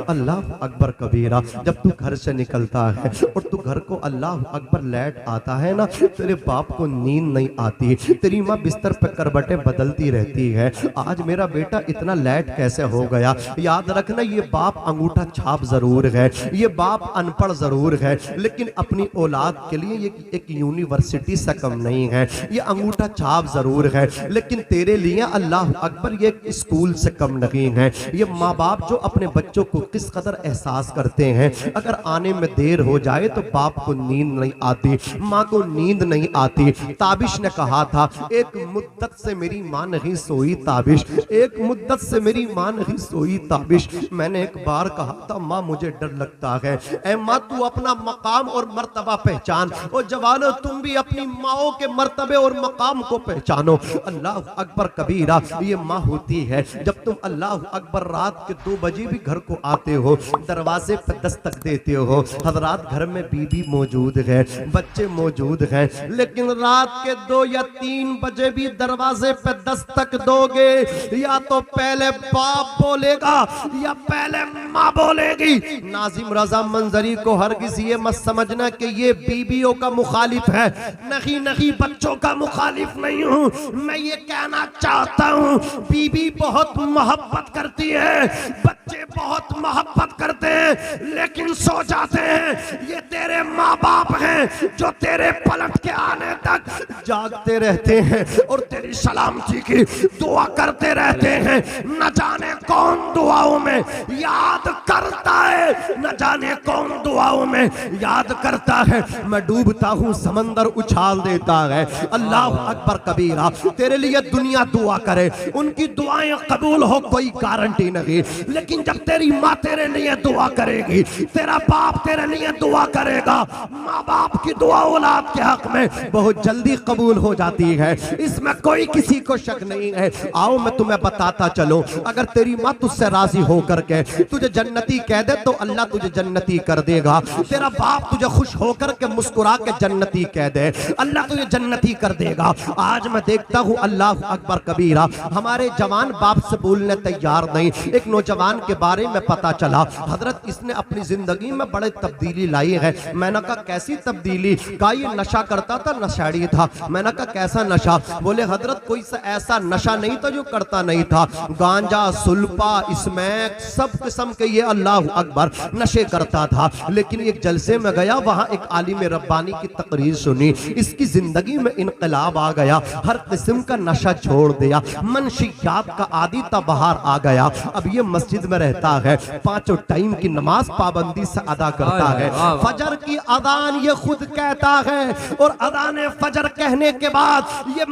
अल्लाह अकबर कबीरा। जब तू घर से निकलता है और तू घर को अल्लाह अकबर लेट आता है ना, तेरे बाप को नींद नहीं आती, तेरी माँ बिस्तर पे करवटें बदलती रहती है, आज मेरा बेटा इतना लेट कैसे हो गया। याद रखना, ये बाप अंगूठा छाप जरूर है, ये बाप अनपढ़ जरूर है, लेकिन अपनी औलाद के लिए ये एक यूनिवर्सिटी से कम नहीं है। ये अंगूठा छाप जरूर है, लेकिन तेरे लिए अल्लाह अकबर ये स्कूल से कम नहीं है। ये माँ बाप जो अपने बच्चों को किस कदर एहसास करते हैं, अगर आने में देर हो जाए तो बाप को नींद नहीं आती, माँ को नींद नहीं आती। ताबिश ने कहा था, एक मुद्दत से मेरी माँ नहीं सोई ताबिश, एक मुद्दत से मेरी माँ नहीं सोई ताबिश। मैंने एक बार कहा था, माँ मुझे डर लगता है। ऐ माँ तू अपना मकाम और मर्तबा पहचान, और जवानो तुम भी अपनी माओ के मर्तबे और मकाम को पहचानो। अल्लाह अकबर कबीरा ये माँ होती है। जब तुम अल्लाह अकबर रात के 2 बजे भी घर को आते हो, दरवाजे पर दस्तक देते हो, हजरात घर में बीबी मौजूद है, बच्चे मौजूद हैं, लेकिन रात के 2 या 3 बजे भी दरवाजे पे दस्तक दोगे, या तो पहले बाप बोलेगा या पहले माँ बोलेगी। नाजिम रजा मंजरी को हरगिज़ ये मत समझना कि ये बीबियों का मुखालिफ है, नहीं नहीं, बच्चों का मुखालिफ नहीं हूँ। मैं ये कहना चाहता हूँ, बीबी बहुत मोहब्बत करती है, बच्चे बहुत मोहब्बत करते हैं, लेकिन सो जाते हैं। ये तेरे माँ बाप हैं जो तेरे पलट के आने तक जागते रहते हैं और तेरी सलामती की दुआ करते रहते हैं। न जाने कौन दुआओं में याद करता है, न जाने कौन दुआओं में याद करता है। मैं डूबता हूँ, समंदर उछाल देता है। अल्लाह अकबर कबीरा, तेरे लिए दुनिया दुआ करे, उनकी दुआएं कबूल हो कोई गारंटी नहीं, लेकिन जब तेरी माँ तेरे लिए दुआ करेगी, तेरा बाप तेरे लिए दुआ करेगा, माँ बाप की दुआ औलाद के हक में बहुत जल्दी कबूल हो जाती है, इसमें कोई किसी को शक नहीं है। आओ मैं तुम्हें बताता चलो, अगर तेरी माँ तुझसे राजी होकर के तुझे जन्नती कह दे तो अल्लाह तुझे जन्नती कर देगा। तेरा बाप तुझे खुश होकर के मुस्कुरा के जन्नती कह दे, अल्लाह तुझे जन्नती कर देगा। आज मैं देखता हूँ अल्लाह अकबर कबीरा, हमारे जवान बाप से बोलने तैयार नहीं। एक नौजवान के बारे में पता चला, हजरत इसने अपनी जिंदगी में बड़े तब्दीली लाई है। मैंने कहा कैसी तब्दीली? कहा ये नशा करता था, नशाड़ी था। मैंने कहा कैसा नशा? बोले हजरत कोई सा ऐसा नशा नहीं था जो करता नहीं था, गांजा, सुल्पा, स्मैक, सब किस्म के ये अल्लाह अकबर नशे करता था। लेकिन एक जलसे में गया, वहां एक आलिम रब्बानी की तकरीर सुनी, इसकी जिंदगी में इनकलाब आ गया, हर किस्म का नशा छोड़ दिया, मनशियात का आदि था बाहर आ गया। अब ये मस्जिद में रहता है, 5 टाइम की नमाज पाबंदी से अदा करता है, फजर की अदान ये खुद कहता है, और अदान फजर कहने के बाद ये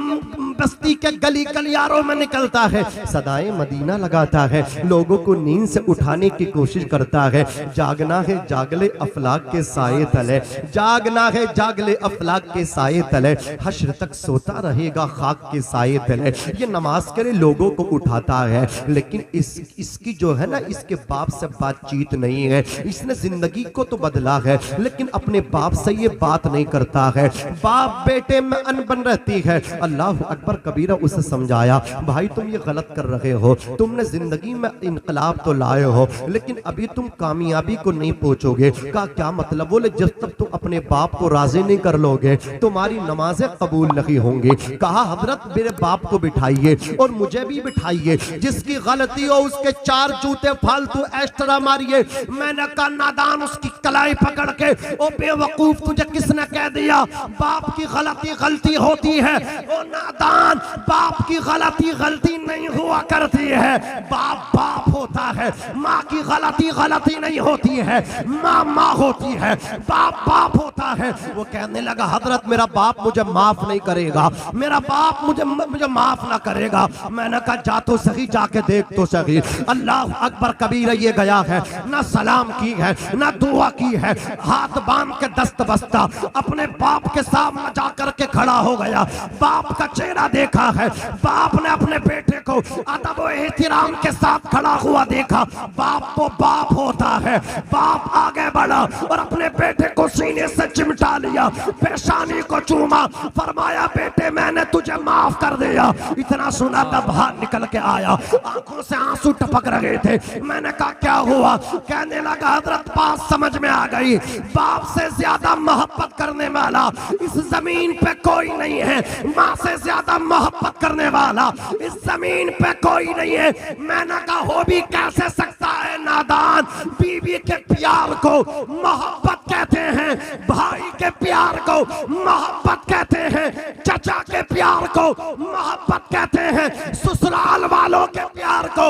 बस्ती के गली गलियारों में निकलता है, सदाएं मदीना लगाता है, लोगों को नींद से उठाने की कोशिश करता है। जागना है जागले अफलाक के साए तले, जागना है जागले अफलाक के साए तले, हश्र तक सोता रहेगा खाक के साए तले। ये नमाज के लिए लोगों को उठाता है, लेकिन इसकी जो है ना, इसके बाप से बातचीत नहीं है। इसने जिंदगी को तो बदला है, लेकिन अपने बाप से ये बात नहीं करता है। बाप बेटे में अनबन रहती है। अल्लाह अकबर कबीरा उसे समझाया, भाई तुम ये गलत कर रहे हो, तुमने जिंदगी में इनकलाब तो लाए हो, लेकिन अभी तुम कामयाबी को नहीं पहुंचोगे। का क्या मतलब? बोले जब तक तुम अपने बाप को राजी नहीं कर लोगे, तुम्हारी नमाजें कबूल नहीं होंगी। कहा हजरत मेरे बाप को बिठाइए और मुझे भी बिठाइए, जिसकी गलती हो उसके 4 जूते फालतू एक्स्ट्रा मारिए। मैंने कहा नादान, उसकी कलाई पकड़ के, ओ बेवकूफ तुझे किसने कह दिया बाप की गलती गलती होती है? ओ नादान, बाप की गलती गलती नहीं हुआ करती है, बाप बाप होता है, माँ की गलती गलती नहीं होती है, माँ माँ होती है, बाप बाप होता है। वो कहने लगा हजरत मेरा बाप मुझे माफ नहीं करेगा, मेरा बाप मुझे माफ ना करेगा। मैंने कहा जा तो सही, जाके देख तो सही। अल्लाह अकबर कबीरा ये गया है, ना सलाम की है, ना दुआ की है, हाथ बांध के दस्त बस्ता अपने बाप के सामने जाकर के खड़ा हो गया। बाप का चेहरा देखा है, बाप ने अपने बेटे को अदब और एहतराम के साथ खड़ा हुआ देखा। बाप तो बाप होता है। बाप आगे बढ़ा और अपने बेटे को सीने से चिमटा लिया, पेशानी को चूमा, फरमाया बेटे मैंने तुझे माफ कर दिया। इतना सुना तब बाहर निकल के आया, आंखों से आंसू टपक रहे थे। मैंने कहा क्या हुआ? कहने लगा हजरत बात समझ में आ गई, बाप से ज्यादा मोहब्बत करने वाला इस जमीन पे कोई नहीं है, माँ से ज्यादा मोहब्बत करने वाला इस जमीन पे कोई नहीं है। मैंने कहा हो भी कैसे सकता है नादान, बीवी के प्यार को मोहब्बत कहते हैं, भाई के प्यार को मोहब्बत कहते हैं, चचा के प्यार को मोहब्बत कहते हैं, ससुराल वालों के प्यार को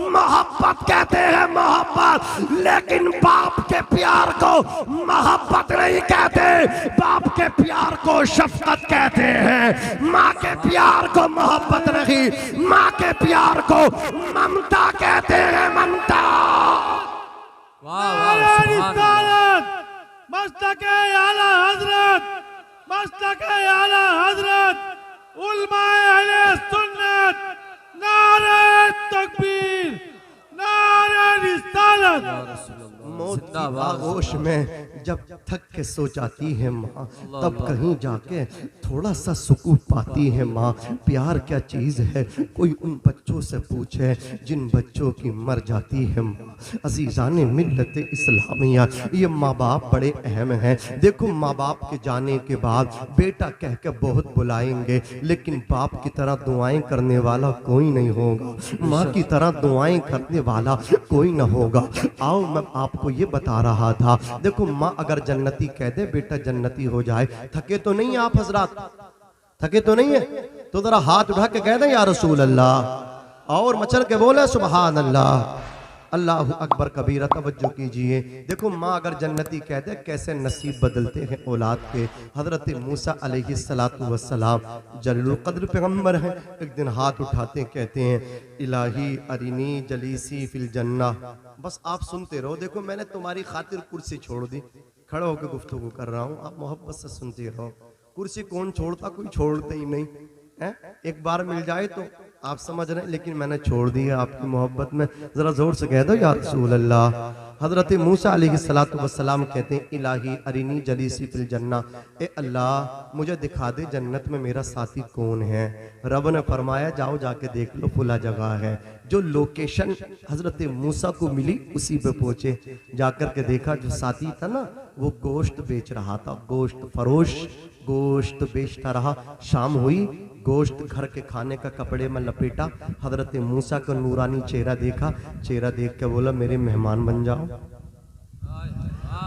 मोहब्बत कहते हैं, मोहब्बत। लेकिन बाप के प्यार को मोहब्बत नहीं कहते, बाप के प्यार को शफकत कहते हैं, माँ के प्यार को मोहब्बत नहीं, माँ के प्यार को ममता कहते हैं, ममता। मस्तके आला हजरत, मस्तके आला हजरत, उलमाए अहले सुन्नत, नारे तकबीर, नारे रिसालत। मौत की आगोश में जब थक के सो जाती है माँ, तब कहीं जाके थोड़ा सा सुकून पाती है माँ। प्यार क्या चीज़ है कोई उन बच्चों से पूछे जिन बच्चों की मर जाती है माँ। अजीज़ाने मिल्लत इस्लामिया, ये माँ बाप बड़े अहम हैं। देखो माँ बाप के जाने के बाद बेटा कह के बहुत बुलाएंगे, लेकिन बाप की तरह दुआएं करने वाला कोई नहीं होगा, माँ की तरह दुआएं करने वाला कोई ना होगा। आओ मैं आपको ये बता रहा था, देखो माँ अगर जन्नती कह दे बेटा जन्नती हो जाए, थके तो नहीं आप हजरात, थके तो नहीं है? तो जरा हाथ उठा के कह दे या रसूल अल्लाह, और मचल के बोले सुभान अल्लाह, अल्लाह अकबर कबीरा। तवज्जो कीजिए, देखो माँ अगर जन्नती कह दे कैसे नसीब बदलते हैं औलाद के। हजरत मूसा अलैहिस्सलातु वस्सलाम जलीलुल कद्र पैगम्बर हैं, एक दिन हाथ उठाते कहते हैं इलाही अरिनी जलीसी फिल जन्ना। बस आप सुनते रहो, देखो मैंने तुम्हारी खातिर कुर्सी छोड़ दी, खड़े होकर गुफ्तगू कर रहा हूँ, आप मोहब्बत से सुनते रहो। कुर्सी कौन छोड़ता? कोई छोड़ते ही नहीं है, एक बार मिल जाए तो आप समझ रहे हैं, लेकिन मैंने छोड़ दिया आपकी मोहब्बत में। जरा जोर से कह दो या रसूल अल्लाह। हजरत मूसा अलैहिस्सलातु वस्सलाम कहते हैं इलाही अरिनी जलीसी फिल जन्ना, ए अल्लाह मुझे दिखा दे जन्नत में मेरा साथी कौन है। रब ने फरमाया जाओ जाके देख लो, खुला जगह है। जो लोकेशन हजरत मूसा को मिली उसी पे पहुंचे, जाकर के देखा जो साथी था ना वो गोश्त बेच रहा था, गोश्त फरोश गोश्त बेचता रहा। शाम हुई, गोश्त घर के खाने का कपड़े में लपेटा, हजरत मूसा का नूरानी चेहरा देखा, चेहरा देख के बोला मेरे मेहमान बन जाओ।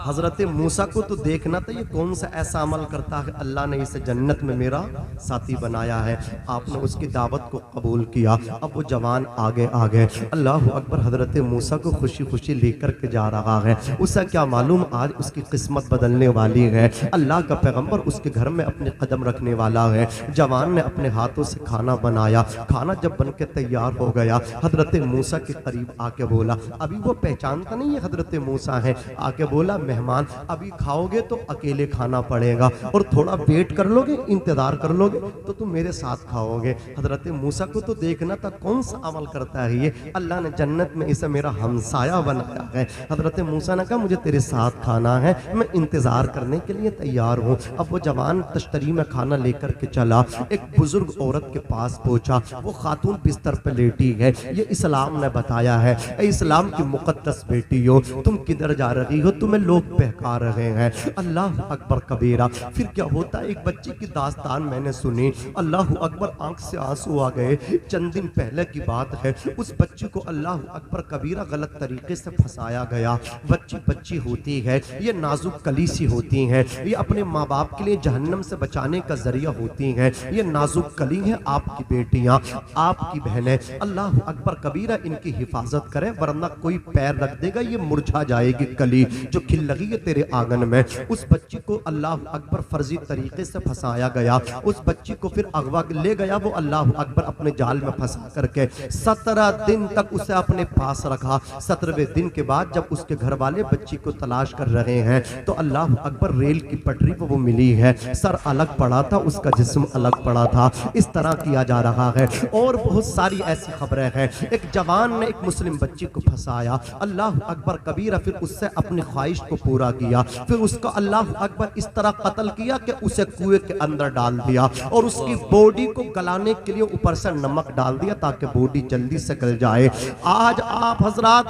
हजरत मूसा को तो देखना था ये कौन सा ऐसा अमल करता है अल्लाह ने इसे जन्नत में मेरा साथी बनाया है। आपने उसकी दावत को कबूल किया, अब वो जवान आगे आ गए। अल्लाह अकबर, हजरत मूसा को खुशी खुशी लेकर के जा रहा है। उसे क्या मालूम आज उसकी किस्मत बदलने वाली है, अल्लाह का पैगम्बर उसके घर में अपने कदम रखने वाला है। जवान ने अपने हाथों से खाना बनाया, खाना जब बन के तैयार हो गया हजरत मूसा के करीब आके बोला, अभी वो पहचानता नहीं है हजरत मूसा है, आके बोला मेहमान अभी खाओगे तो अकेले खाना पड़ेगा, और थोड़ा वेट कर लोगे, इंतजार कर लोगे तो तुम मेरे साथ खाओगे। हजरत मूसा को तो देखना था कौन सा अमल करता है ये, अल्लाह ने जन्नत में इसे मेरा हमसाया बनाया है। हजरत मूसा ने कहा मुझे तेरे साथ खाना है, मैं इंतजार करने के लिए तैयार हूँ। अब वो जवान तश्तरी में खाना लेकर के चला, एक बुजुर्ग औरत के पास पहुंचा, वो खातून बिस्तर पर लेटी है। ये इस्लाम ने बताया है, इस्लाम की मुकद्दस बेटी हो, तुम किधर जा रही हो, तुम्हें लोग बहका रहे हैं। अल्लाह अकबर कबीरा। फिर क्या होता है, एक बच्चे की दास्तान मैंने सुनी, अल्लाह अकबर, आंख से आंसू आ गए। चंद दिन पहले की बात है, उस बच्ची को अल्लाह अकबर कबीरा गलत तरीके से फंसाया गया। बच्ची होती है, ये नाजुक कली सी होती है, ये अपने माँ बाप के लिए जहन्नम से बचाने का जरिया होती है। ये नाजुक कली है, आपकी बेटियां, आपकी बहनें। अल्लाह अकबर कबीरा इनकी हिफाजत करे, वरना कोई पैर रख देगा ये मुरझा जाएगी कली जो खिल लगी है तेरे आंगन में। उस बच्ची को अल्लाह अकबर फर्जी तरीके से फंसाया गया। उस बच्ची को फिर अगवा ले गया वो अल्लाह अकबर अपने जाल में फंसा करके 17 दिन तक उसे अपने पास रखा। 17वें दिन के बाद जब उसके घर वाले बच्ची को तलाश कर रहे हैं तो अल्लाह अकबर रेल की पटरी पर वो मिली है। सर अलग पड़ा था, उसका जिस्म अलग पड़ा था। इस तरह किया जा रहा है और बहुत सारी ऐसी खबरें हैं। एक जवान ने एक मुस्लिम बच्ची को फंसाया, अल्लाह अकबर कबीरा फिर उससे अपनी ख्वाहिश को पूरा किया। फिर उसका अल्लाह अकबर इस तरह कत्ल किया कि उसे कुएं के अंदर डाल दिया और उसकी बॉडी को गलाने के लिए ऊपर से नमक डाल दिया ताकि बॉडी जल्दी से गल जाए। आज आप हजरात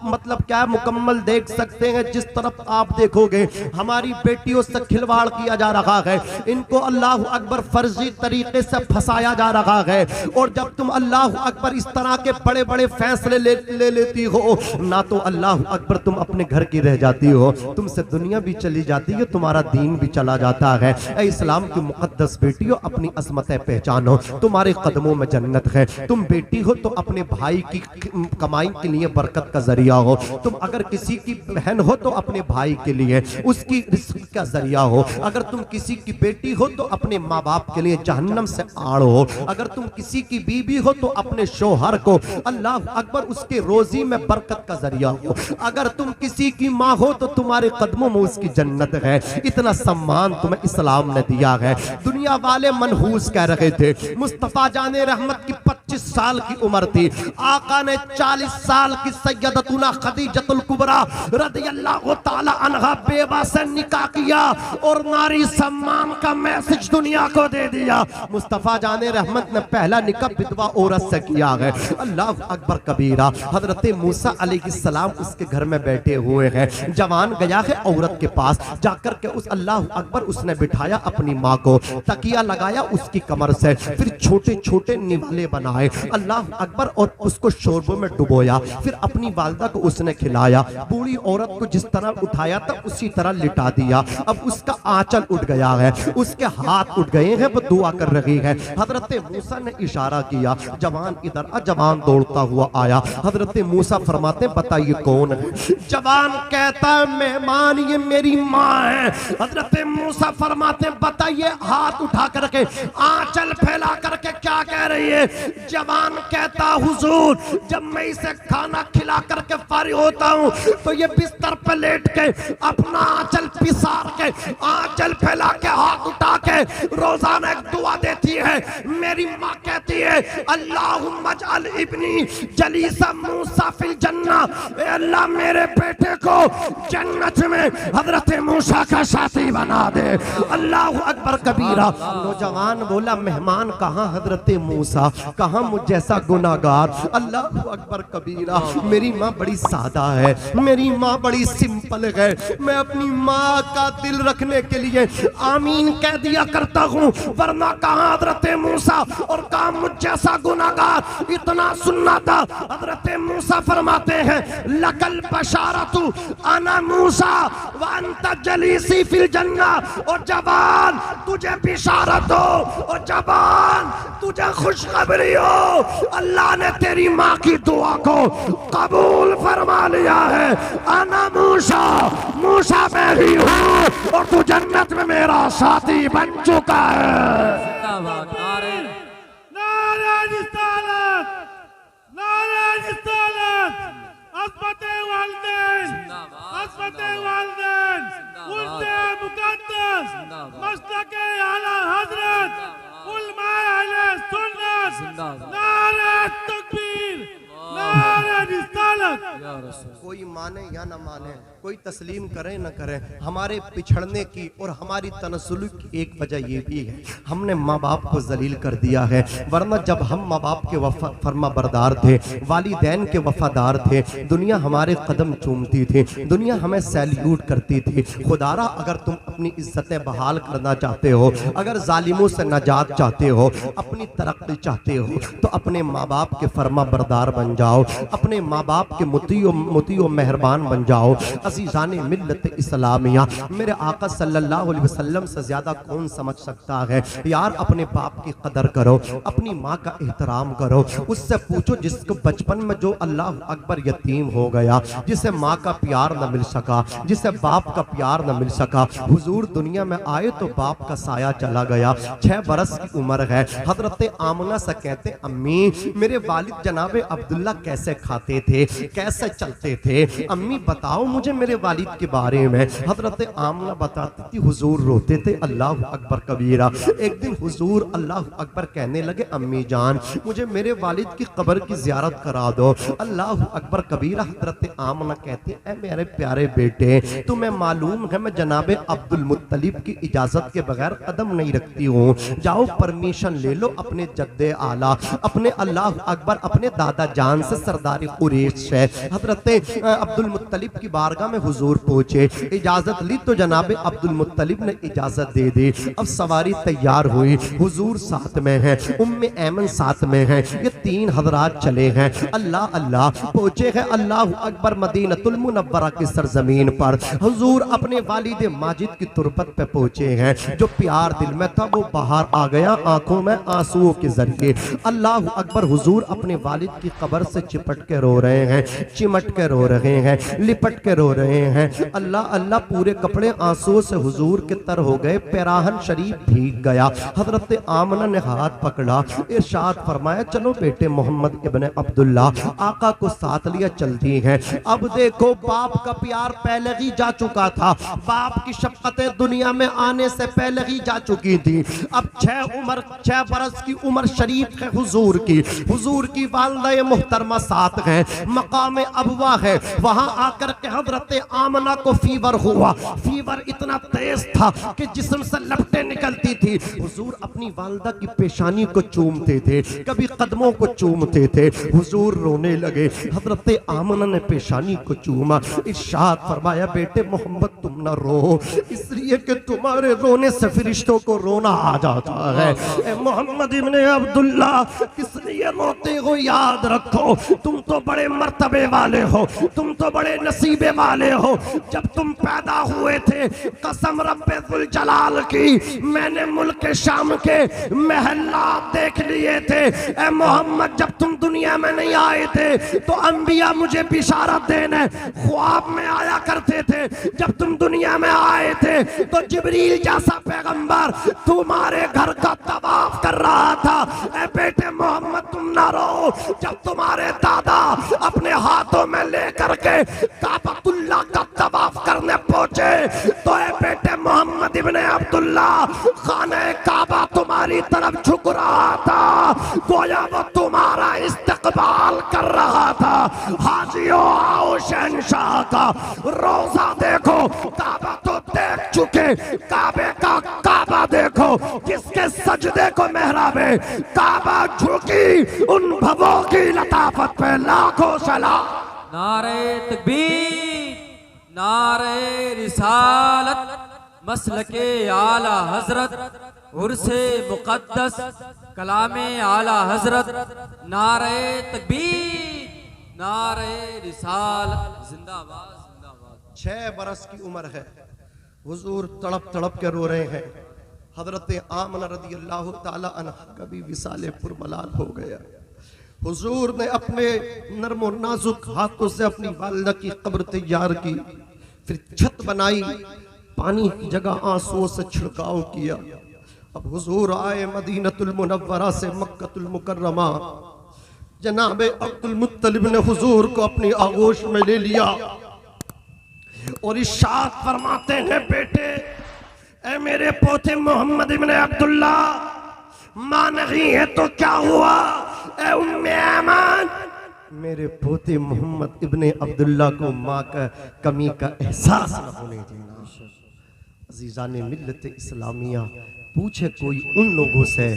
मतलब क्या मुकम्मल देख सकते हैं, जिस तरफ आप देखोगे हमारी बेटियों से खिलवाड़ किया जा रहा है, इनको अल्लाह अकबर फर्जी तरीके से फंसाया जा रहा है। और जब तुम अल्लाह अकबर इस तरह के बड़े बड़े फैसले ले लेती हो ना, तो अल्लाह अकबर तुम अपने घर की रह जाती हो, तुमसे दुनिया भी चली जाती है, तुम्हारा दीन भी चला जाता है। ऐ इस्लाम की मुकद्दस बेटियों, अपनी असमतें पहचानो, तुम्हारे कदमों में जन्नत है। तुम बेटी हो तो अपने भाई की कमाई के लिए बरकत का जरिया हो, तुम अगर किसी की बहन हो तो अपने भाई के लिए उसकी रिस्क का जरिया हो, अगर तुम किसी की बेटी हो तो अपने माँ बाप के लिए जहन्नम से आड़ हो, अगर तुम किसी की बीबी हो तो अपने शोहर को अल्लाह अकबर उसके रोजी में बरकत का जरिया हो, अगर तुम किसी की माँ हो तो तुम्हारे कदमों में उसकी जन्नत है। इतना सम्मान तुम्हें इस्लाम ने दिया है। दुनिया वाले मनहूस कह रहे थे, मुस्तफा जाने रहमत की 25 साल की उम्र थी, आका ने 40 साल की सैयदतुना खदीजतुल कुबरा रदियल्लाहु ताला अन्हा बेवा से निकाह किया और नारी सम्मान का मैसेज दुनिया को दे दिया। मुस्तफा जाने रहमत ने पहला निकाह विधवा औरत से किया है। अल्लाह अकबर कबीरा। हजरत मूसा अलैहिस्सलाम उसके घर में बैठे हुए हैं, जवान गया है औरत के पास, जाकर के उस अल्लाह अकबर उसने बिठाया अपनी माँ को, तकिया लगाया उसकी कमर से, फिर छोटे छोटे निवाले बनाए अल्लाह अकबर और उसको शोरबों में डुबोया, फिर अपनी वालदा को उसने खिलाया। बूढ़ी औरत को जिस तरह उठाया था उसी तरह लिटा दिया। अब उसका आंचल उठ गया है, उसके हाथ उठ गए हैं, वो दुआ कर रही है। हजरत मूसा ने इशारा किया, जवान इधर आ। जवान दौड़ता हुआ आया। हजरत मूसा फरमाते बताइए कौन है? जवान कहता है मेहमान ये मेरी माँ है। हजरत मूसा फरमाते बताइए, हाथ उठा करके आंचल फैला करके क्या कह रही है? जवान कहता हुजूर जब मैं इसे खाना खिला करके फारिग होता हूँ तो ये बिस्तर पर लेट के अपना आंचल पिसार के आंचल फैला के हाथ उठा के रोजाना एक दुआ देती है। मेरी माँ कहती है अल्लाहुम्मा जअल इब्नी जलीसा मूसा फिल जन्ना, ए अल्लाह मेरे बेटे को जन्नत में हजरत मूसा का साथी बना दे। अल्लाह अकबर कबीरा। नौजवान बोला मेहमान कहाँ हजरत मूसा, कहाँ मुझ जैसा गुनाहगार। अल्लाह अकबर कबीरा। मेरी माँ बड़ी सादा है, मेरी माँ बड़ी सिंपल है, मैं अपनी माँ का दिल रखने के लिए आमीन कह दिया करता हूँ, वरना कहाँ हजरत मूसा और कहाँ मुझ जैसा गुनाहगार। इतना सुनना था। हजरत मूसा फरमाते हैं लकल बशारतु अना मूसा व अंता जलीसी फिल जन्ना। और जवान तुझे बिशारत हो, और जवान तुझे खुशखबरी हो, अल्लाह ने तेरी माँ की दुआ को कबूल फरमा लिया है। अना मूसा, मूसा मैं ही हूँ और तू जन्नत में मेरा साथी बन चुका है। नारे रिसालत, नारे रिसालत, अस्मते वालिदैन, अस्मते वालिदैन, उल्टे मुकद्दस, मस्तके आला हजरत, उलमाए अहले सुन्नत, नारे तकबीर, नारे रिसालत। कोई माने या न माने, कोई तस्लीम करे न करे, हमारे पिछड़ने की और हमारी तनसुल की एक वजह ये भी है, हमने माँ बाप को जलील कर दिया है। वरना जब हम माँ बाप के फर्मा बरदार थे, वालिदैन के वफादार थे, दुनिया हमारे कदम चूमती थी, दुनिया हमें सैल्यूट करती थी। खुदारा अगर तुम अपनी इज्जतें बहाल करना चाहते हो, अगर जालिमों से नजात चाहते हो, अपनी तरक्की चाहते हो, तो अपने माँ बाप के फर्मा बरदार बन जाओ, अपने माँ बाप के मुतियो मेहरबान बन जाओ। अज़ीज़ाने मिल्लत इस्लामिया, मेरे आका सल्लल्लाहु अलैहि वसल्लम से ज्यादा कौन समझ सकता है यार। अपने बाप की कदर करो, अपनी माँ का एहतराम करो। उससे पूछो जिसको बचपन में जो अल्लाह अकबर यतीम हो गया, जिसे माँ का प्यार न मिल सका, जिसे बाप का प्यार न मिल सका। हुजूर दुनिया में आए तो बाप का साया चला गया, 6 बरस की उम्र है। हजरत आमना से कहते अम्मी मेरे वालिद जनाबे अब्दुल्ला कैसे खाते थे? कैसे चलते थे? अम्मी बताओ मुझे मेरे वालिद के बारे में। हजरत आमना बताती थी हुजूर रोते थे अल्लाह अकबर कबीरा। एक दिन हुजूर अल्लाह अकबर कहने लगे अम्मी जान मुझे मेरे वालिद की कब्र की ज़ियारत करा दो। अल्लाह अकबर कबीरा। हजरत आमना कहती है मेरे प्यारे बेटे तुम्हें मालूम है मैं जनाबे अब्दुल मुत्तलिब की इजाजत के बगैर कदम नहीं रखती हूँ। जाओ परमिशन ले लो अपने जद्दे आला अपने अल्लाह अकबर अपने दादा जान से सरदारी कुरैश है हजरत अब्दुल मुत्तलिब की बारगाह में हुजूर पहुंचे। इजाजत ली तो जनाबे अब्दुल मुत्तलिब ने इजाजत दे दी। अब सवारी तैयार हुई, हुजूर साथ में है, उम्मे ऐमन साथ में है, ये तीन हजरात चले हैं। अल्लाह अल्लाह पहुंचे हैं अल्लाह अकबर मदीनतुल मुनव्वरा की सरजमीन पर। हुजूर अपने वालिद माजिद की तुरबत पे पहुंचे हैं। जो प्यार दिल में था वो बाहर आ गया आंखों में आंसुओं के जरिए। अल्लाह अकबर हुजूर अपने वालिद की कब्र से चिपट के रो रहे हैं, चिमट के रो रहे हैं, लिपट के रो रहे हैं। अल्लाह अल्लाह पूरे कपड़े आंसुओं से हुजूर के तर हो गए, पैराहन शरीफ भीग गया। हजरत आमना ने हाथ पकड़ा, इरशाद फरमाया चलो बेटे मोहम्मद इब्ने अब्दुल्ला आका को साथ लिया चलती हैं। अब देखो बाप का प्यार पहले ही जा चुका था, बाप की शफकतें दुनिया में आने से पहले ही जा चुकी थी। अब 6 बरस की उम्र शरीफ है हुजूर की वालिदा मुहतरमा साथ है, मकाम अबवा है। वहां आकर के हजरत आमना को फीवर हुआ। फीवर इतना तेज था कि जिस्म से लपटें निकलती थी। हुजूर अपनी वालिदा की पेशानी को चूमते थे, कभी कदमों को चूमते थे। हुजूर रोने लगे। हजरत आमना ने पेशानी को चूमा, इरशाद फरमाया बेटे मोहम्मद तुम न रो, इसलिए कि तुम्हारे रोने से फरिश्तों को रोना आ जाता है। मोहम्मद इब्ने अब्दुल्ला इसलिए रोते हो याद रखो तुम तो बड़े मर्तबे वाले हो, तुम तो बड़े नसीबे वाले हो। जब तुम पैदा हुए थे कसम रब्बे जुल जलाल की मैंने मुल्क शाम के महल्ला देख लिए थे। ए मोहम्मद जब तुम दुनिया में नहीं आए थे तो अंबिया मुझे बिशारत देने ख्वाब में आया करते थे। जब तुम दुनिया में आए थे तो जिब्रील जैसा पैगंबर तुम्हारे घर का तवाफ कर रहा था। ए बेटे मोहम्मद तुम ना रो। जब तुम्हारे दादा अपने हाथों में लेकर के काबतुल्लाह का तवाफ करने पहुंचे तो ए बेटे मोहम्मद इब्ने अब्दुल्ला खाने काबा तुम्हारी तरफ झुक रहा था, गोया वो तुम्हारा इस्तकबाल कर रहा था। हाजियों आओ शहंशाह का रोजा देखो, काबा तो देख चुके, काबे का काबा देखो जिसके सजदे को मेहराबे काबा झुकी उन भवों की लताफत पे लाखों सलाम। नारे तकबीर, नारे रिसालत, मसलके आला हजरत, उर्से मुकद्दस, कलामे आला हजरत। नारे तकबीर, नारे रिसालत, जिंदाबाद जिंदाबाद। 6 बरस की उम्र है, हुजूर तड़प तड़प के रो रहे हैं। हजरत आमना रदी अल्लाह ताला अन्हा का भी विसाले पुरमलाल हो गया। हुजूर ने अपने नर्म और नाजुक हाथों से अपनी वालिदा की कब्र तैयार की, फिर छत बनाई, पानी की जगह आंसुओं से छिड़काव किया। अब हुजूर आए मदीनतुल मुनव्वरा से मक्कतुल मुकर्रमा। जनाबे अब्दुल मुत्तलिब ने हुजूर को अपनी आगोश में ले लिया और इरशाद फरमाते हैं बेटे ए मेरे पोते मोहम्मद इब्ने अब्दुल्ला मां नहीं है तो क्या हुआ? ए उम्मे ऐमन मेरे पोते मोहम्मद इब्ने अब्दुल्ला को माँ का कमी का एहसास न होने देना। अजीज़ाने मिल्लत इस्लामिया पूछे कोई उन लोगों से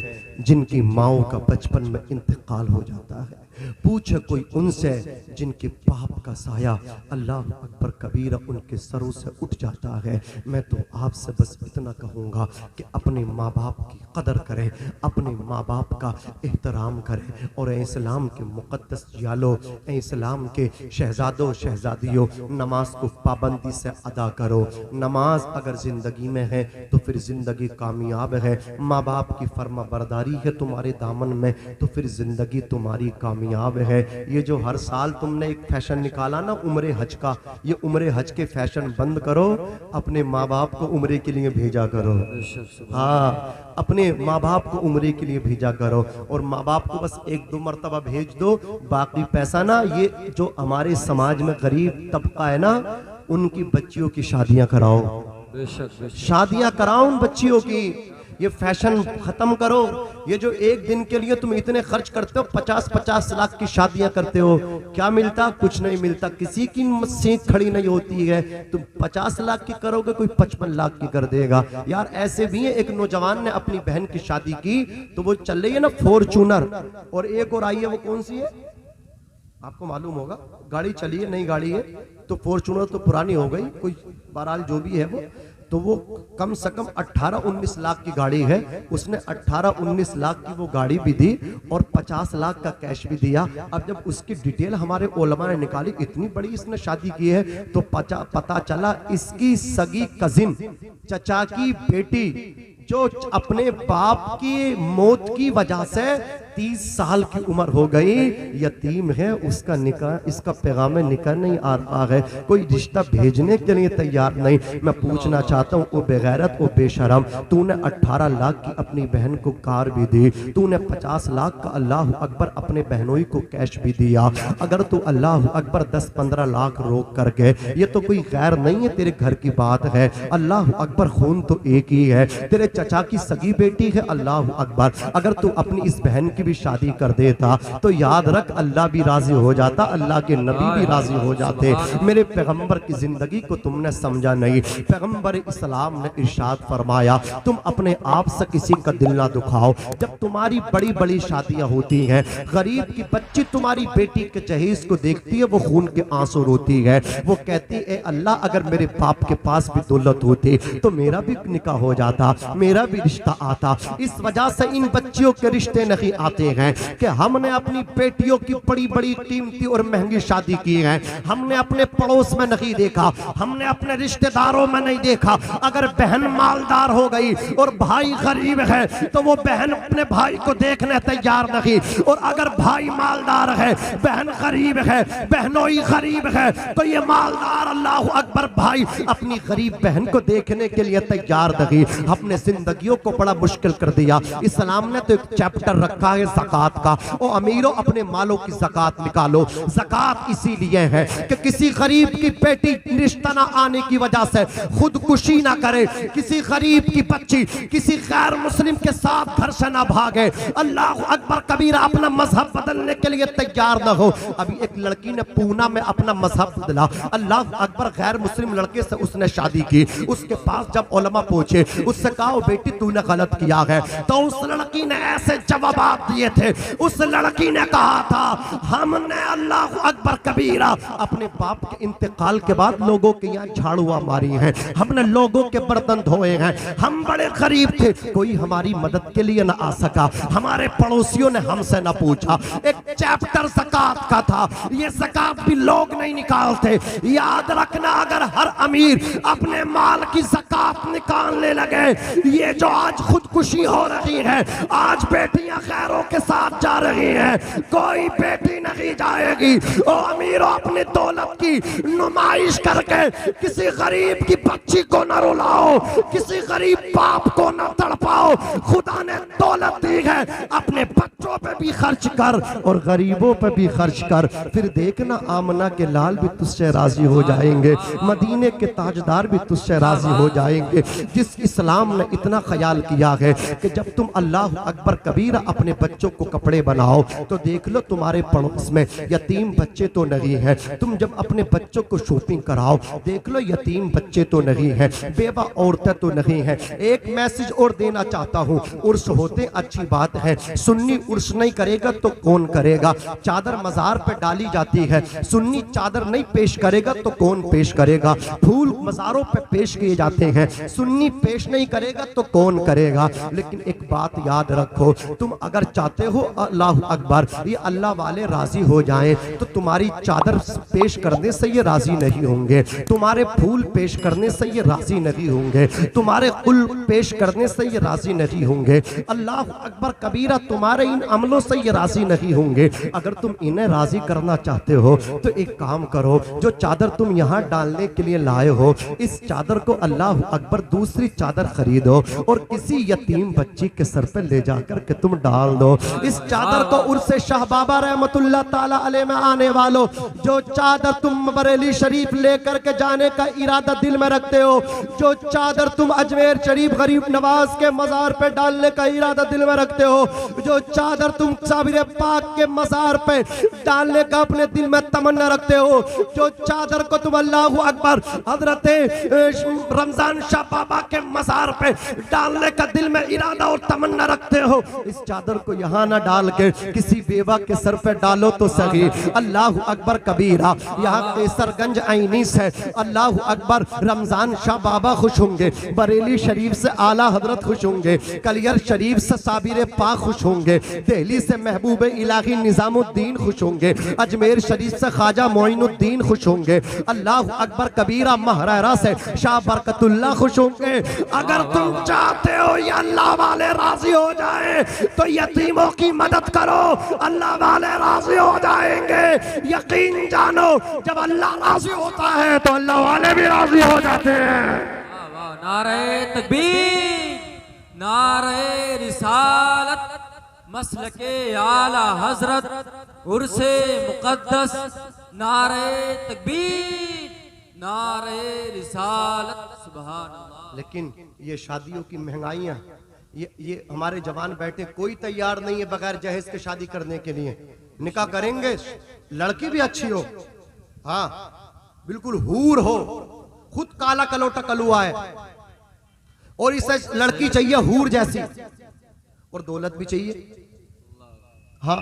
जिनकी माओं का बचपन में इंतकाल हो जाता है, पूछे कोई उनसे जिनके पाप का साया अल्लाह अकबर कबीरा उनके सरों से उठ जाता है। मैं तो आपसे बस इतना कहूँगा कि अपने माँ बाप की कदर करें, अपने माँ बाप का एहतराम करें और इस्लाम के मुक़द्दस जालो, इस्लाम के शहजादों शहजादियों नमाज को पाबंदी से अदा करो। नमाज अगर ज़िंदगी में है तो फिर ज़िंदगी कामयाब कामयाब है, माँ बाप की फर्मा बरदारी है तुम्हारे दामन में, तो फिर जिंदगी तुम्हारी कामयाब है। ये जो हर साल तुमने एक फैशन निकाला ना उम्रे हज का, ये उम्रे हज के फैशन बंद करो, अपने माँ बाप को उम्रे के लिए भेजा करो। हाँ, अपने माँ बाप को उम्रे के लिए भेजा करो, और माँ बाप को बस 1-2 मरतबा भेज दो, बाकी पैसा ना ये जो हमारे समाज में गरीब तबका है ना, उनकी बच्चियों की शादियां कराओ, शादियां कराओ उन बच्चियों की। ये फैशन खत्म करो। ये जो एक दिन के लिए तुम इतने खर्च करते हो, 50-50 लाख की शादियां करते हो, क्या मिलता? कुछ नहीं मिलता, किसी की सीख खड़ी नहीं होती है। तुम 50 लाख की करोगे, कोई 55 लाख की कर देगा। यार ऐसे भी है, एक नौजवान ने अपनी बहन की शादी की, तो वो चल रही है ना फॉर्च्यूनर, और एक और आई है, वो कौन सी है आपको मालूम होगा, गाड़ी चली है, नई गाड़ी है, तो फॉर्च्यूनर तो पुरानी हो गई, कोई बहरहाल जो भी है वो, तो वो कम से कम 18-19 लाख की गाड़ी है। उसने 18-19 लाख की वो गाड़ी भी दी और 50 लाख का कैश भी दिया। अब जब उसकी डिटेल हमारे उलमा ने निकाली, इतनी बड़ी इसने शादी की है, तो पता चला इसकी सगी कजिन, चचा की बेटी, जो अपने बाप की मौत की वजह से 30 साल की उम्र हो गई, यतीम है, उसका निकाह, इसका पैगाम निकाह नहीं आ रहा है, कोई रिश्ता भेजने के लिए तैयार नहीं। मैं पूछना चाहता हूँ, ओ बेगैरत, ओ बेशरम, तूने 18 लाख की अपनी बहन को कार भी दी, तूने 50 लाख का अल्लाह अकबर अपने बहनोई को कैश भी दिया। अगर तू अल्लाह अकबर 10-15 लाख रोक कर गए, ये तो कोई गैर नहीं है, तेरे घर की बात है। अल्लाह अकबर, खून तो एक ही है, तेरे चचा की सगी बेटी है, अल्लाह अकबर। अगर तू अपनी इस बहन की भी शादी कर देता तो याद रख, अल्लाह भी राजी हो जाता, अल्लाह के नबी भी राजी हो जाते। मेरे पैगंबर की जिंदगी को तुमने समझा नहीं। पैगंबर इस्लाम ने इरशाद फरमाया, तुम अपने आप से किसी का दिल ना दुखाओ। जब तुम्हारी बड़ी बड़ी शादियां होती हैं, गरीब की बच्ची तुम्हारी बेटी के जहेज को देखती है, वो खून के आंसू रोती है, वो कहती है, अल्लाह अगर मेरे बाप के पास भी दौलत होती तो मेरा भी निकाह हो जाता, मेरा भी रिश्ता आता। इस वजह से इन बच्चियों के रिश्ते नहीं आते हैं कि हमने अपनी बेटियों की बड़ी बड़ी कीमती और महंगी शादी की है, हमने अपने पड़ोस में नहीं देखा, हमने अपने रिश्तेदारों में नहीं देखा। अगर बहन मालदार हो गई और भाई गरीब है तो वो बहन अपने भाई को देखने तैयार नहीं, और अगर भाई मालदार है, बहन गरीब है, बहनोई गरीब है, तो ये मालदार अल्लाह अकबर भाई अपनी गरीब बहन को देखने के लिए तैयार नहीं। अपने जिंदगियों को बड़ा मुश्किल कर दिया। इस्लाम ने तो एक चैप्टर रखा है ज़कात का, ओ अमीरों अपने मालों की ज़कात निकालो। ज़कात इसीलिए है कि किसी गरीब की बेटी रिश्ता ना आने की वजह से खुदकुशी ना करे, किसी गरीब की बच्ची किसी गैर मुस्लिम के साथ घर से ना भागे। अल्लाह अकबर कबीरा, अपना मजहब बदलने के लिए तैयार ना हो। अभी एक लड़की ने पूना में अपना मजहब बदला, अल्लाह अकबर, गैर मुस्लिम लड़के से उसने शादी की। उसके पास जब उलमा पहुंचे, उससे कहा, बेटी तूने गलत किया है, तो उस लड़की ने ऐसे जवाब दिए थे। उस लड़की ने कहा था, हमने अल्लाह अकबर कबीरा अपने बाप के इंतकाल के बाद लोगों के यहाँ झाड़ुआ मारी हैं, हमने लोगों के बर्तन धोए हैं, हम बड़े गरीब थे, कोई हमारी मदद के लिए ना आ सका, हमारे पड़ोसियों ने हमसे ना पूछा। एक चैप्टर ज़कात का था, ये ज़कात भी लोग नहीं निकालते। याद रखना, अगर हर अमीर अपने माल की ज़कात निकालने लगे, ये जो आज खुदकुशी हो रही है, आज बेटियां गैरों के साथ जा रही हैं, कोई बेटी नहीं जाएगी। ओ अमीरों, अपनी दौलत की नुमाइश करके किसी गरीब की बच्ची को न रुलाओ, किसी गरीब बाप को न तड़पाओ। खुदा ने दौलत दी है, अपने बच्चों पे भी खर्च कर और गरीबों पे भी खर्च कर, फिर देखना आमना के लाल भी तुझसे राजी हो जाएंगे, मदीने के ताजदार भी तुझसे राजी हो जाएंगे। जिस इस्लाम ने इतना ख्याल किया है कि जब तुम अल्लाह अकबर कबीरा अपने बच्चों को कपड़े बनाओ, तो देख लो तुम्हारे पड़ोस में यतीम बच्चे तो नहीं है। तुम जब अपने बच्चों को शॉपिंग कराओ, देख लो यतीम बच्चे तो नहीं है, बेवा औरतें तो नहीं है। एक मैसेज और देना चाहता हूँ, उर्स होते अच्छी बात है, सुन्नी उर्स नहीं करेगा तो कौन करेगा। चादर मजार पे डाली जाती है, सुन्नी चादर नहीं पेश करेगा तो कौन पेश करेगा। फूल मजारों पे पेश किए जाते हैं, सुन्नी पेश नहीं करेगा तो कौन करेगा। लेकिन एक बात याद रखो, तुम अगर चाहते हो अल्लाह अकबर ये अल्लाह वाले राजी हो जाएं तो तुम्हारी चादर पेश करने से ये राजी नहीं होंगे, तुम्हारे फूल पेश करने से ये राजी नहीं होंगे, तुम्हारे कुल पेश करने से ये राजी नहीं होंगे। अल्लाह अकबर कबीरा तुम्हारे इन अमलों से ये राजी नहीं होंगे। अगर तुम इन्हें राजी करना चाहते हो तो एक काम करो, जो चादर तुम यहाँ डालने के लिए लाए हो इस चादर को अल्लाह अकबर दूसरी चादर खरीदो और किसी यतीम बच्ची के सर पे ले जाकर के तुम डाल दो। इस चादर को उर्से शाह बाबा रहमतुल्लाह ताला अलैह में आने वालों, जो चादर तुम बरेली शरीफ लेकर के जाने का इरादा दिल में रखते हो, जो चादर तुम अजमेर शरीफ गरीब नवाज के मजार पे डालने का इरादा दिल में रखते हो, जो चादर तुम साबिर पाक के मजार पे डालने का अपने दिल में तमन्ना रखते हो, जो चादर को तुम अल्लाह अकबर हजरत रमजान शाह बाबा के मजार पे डालने का दिल में इरादा और तमन्ना रखते हो, इस चादर को यहाँ ना डाल के किसी बेवा के सर पे डालो तो सही। अल्लाह अकबर कबीरा। यहाँ केसरगंज आईनी से अल्लाह अकबर रमजान शाह बाबा खुश होंगे, बरेली शरीफ से आला हजरत खुश होंगे, कलियर शरीफ से साबिर पाक खुश होंगे, दिल्ली से महबूब इलाही निजामुद्दीन खुश होंगे, अजमेर शरीफ से ख्वाजा मोइनुद्दीन खुश होंगे, अल्लाह अकबर कबीरा महरारा से शाह बरकतुल्लाह खुश होंगे। अगर तुम चाहते हो ये अल्लाह वाले राजी हो जाए तो यतीमों की मदद करो, अल्लाह वाले राजी हो जाएंगे। यकीन जानो जब अल्लाह राजी होता है तो अल्लाह वाले भी राजी हो जाते हैं। नारे तकबीर, नारे रिसालत, मसलके आला हजरत, उर्से मुकद्दस, नारे तकबीर, नारे रिसालत, सुभान अल्लाह। लेकिन ये शादियों की महंगाइयाँ, ये हमारे जवान बैठे कोई तैयार नहीं है बगैर जहेज के शादी करने के लिए। निकाह करेंगे, लड़की भी अच्छी हो, हाँ बिल्कुल हूर हो, खुद काला कलोटा कलुआ है, और इसे लड़की चाहिए हूर जैसी, और दौलत भी चाहिए, हाँ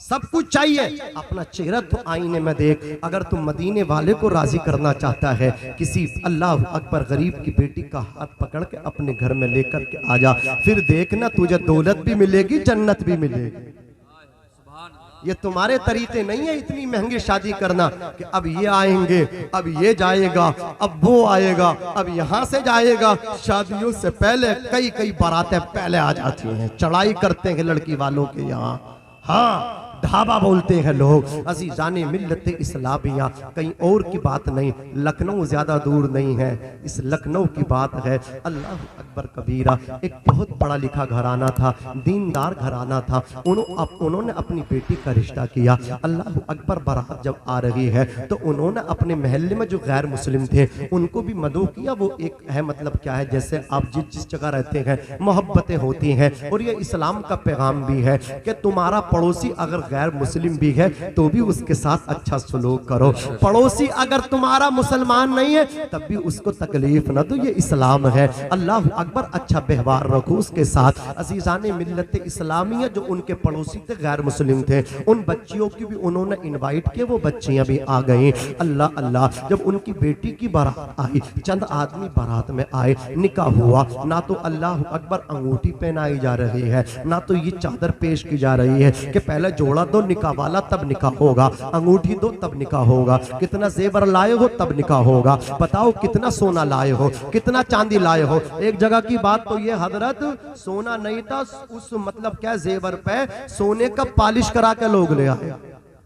सब कुछ चाहिए। अपना चेहरा तो आईने में देख। अगर तुम मदीने वाले को राजी करना चाहता है, किसी अल्लाह अकबर गरीब की बेटी का हाथ पकड़ के अपने घर में लेकर के आ जा, फिर देखना तुझे दौलत भी मिलेगी, जन्नत भी मिलेगी। ये तुम्हारे तरीके नहीं है इतनी महंगी शादी करना कि अब ये आएंगे, अब ये जाएगा, अब वो आएगा, अब यहाँ से जाएगा। शादियों से पहले कई कई बारातें पहले आ जाती हैं, चढ़ाई करते हैं लड़की वालों के यहाँ, हाँ ढाबा बोलते हैं लोग। अज़ीज़ाने मिल्लत इस्लामिया, कहीं और की बात नहीं, लखनऊ ज्यादा दूर नहीं है, इस लखनऊ की बात है। अल्लाह अकबर कबीरा। एक बहुत पढ़ा लिखा घराना था, दीनदार घराना था, उन्होंने अपनी बेटी का रिश्ता किया। अल्लाह अकबर बारात जब आ रही है तो उन्होंने अपने महल्ले में जो गैर मुस्लिम थे उनको भी मदऊ किया। वो एक है, मतलब क्या है, जैसे आप जिस जगह रहते हैं मोहब्बतें होती हैं, और ये इस्लाम का पैगाम भी है कि तुम्हारा पड़ोसी अगर गैर मुस्लिम भी है तो भी उसके साथ अच्छा सलूक करो। पड़ोसी अगर तुम्हारा मुसलमान नहीं है तब भी उसको तकलीफ न दो, ये इस्लाम है। अल्लाह अकबर, अच्छा व्यवहार रखो उसके साथ। अज़ीज़ाने मिल्लत इस्लामिया जो उनके पड़ोसी थे गैर मुस्लिम थे, उन बच्चियों की भी उन्होंने इनवाइट किया, वो बच्चियां भी आ गई। अल्लाह अल्लाह, जब उनकी बेटी की बारात आई, चंद आदमी बारात में आए, निकाह हुआ। ना तो अल्लाह अकबर अंगूठी पहनाई जा रही है, ना तो ये चादर पेश की जा रही है कि पहले जोड़ा दो निकाह वाला तब निकाह होगा, अंगूठी दो तब निकाह होगा, कितना जेवर लाए हो तब निकाह होगा, बताओ कितना सोना लाए हो, कितना चांदी लाए हो। एक जगह की बात तो ये हजरत, सोना नहीं था उस मतलब क्या जेवर पे सोने का पॉलिश करा के लोग ले आए।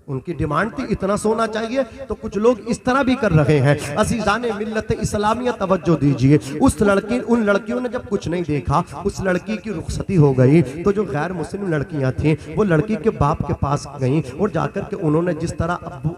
उनकी डिमांड थी इतना सोना चाहिए, तो कुछ लोग इस तरह भी कर रहे हैं। अज़ीज़ाने मिल्लत इस्लामिया तवज्जो दीजिए। उन लड़कियों ने जब कुछ नहीं देखा, उस लड़की की रुखसती हो गई, तो जो गैर मुस्लिम लड़कियां थीं वो लड़की के बाप के पास गईं और जाकर के उन्होंने जिस तरह